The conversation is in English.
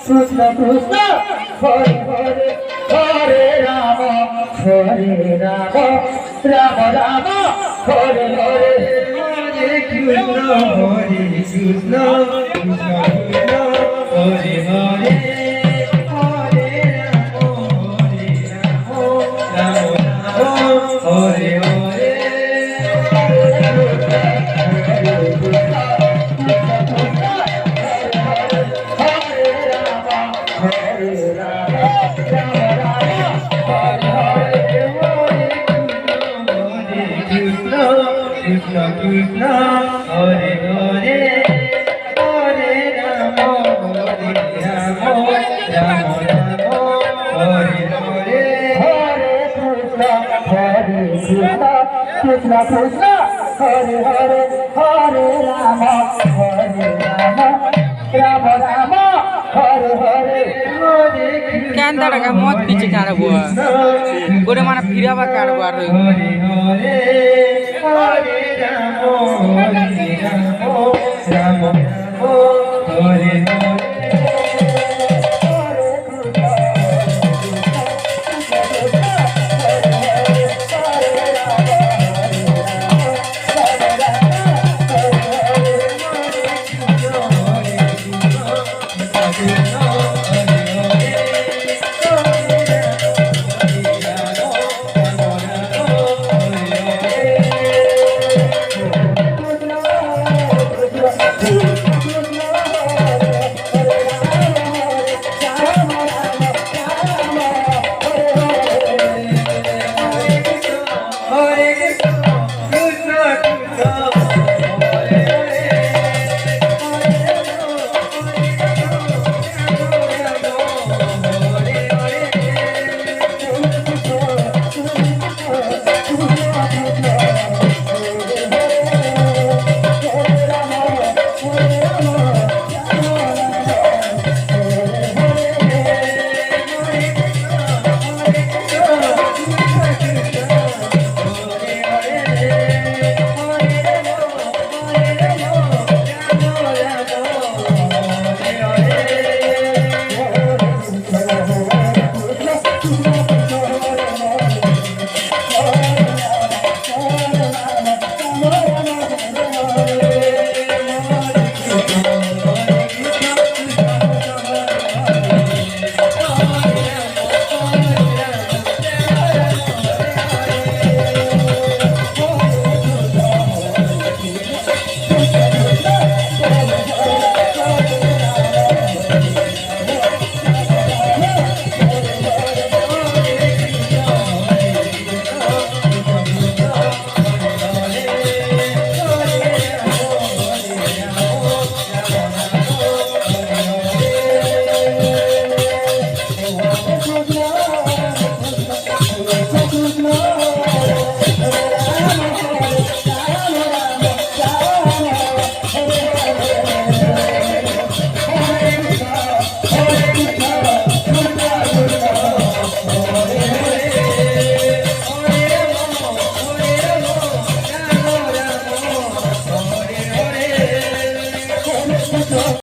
Krishna Krishna Hare Hare Hare Rama Hare Rama Rama Rama Hare Hare Hare Krishna Hare Krishna Krishna Krishna Hare Hare Hare Rama Hare Rama Rama Rama Hare Hare Krishna Krishna Hare Hare Hare Rama Hare Rama Rama Rama Hare Hare Hare Krishna Hare Krishna Krishna Krishna Hare Hare Hare Rama Hare Rama Rama Rama Hare Hare Kan tak ada mod pici cara buat. Gua mana pira bakar buat. Hare Hare Hare Rama Hare Rama Rama Rama Hare Hare Krishna Krishna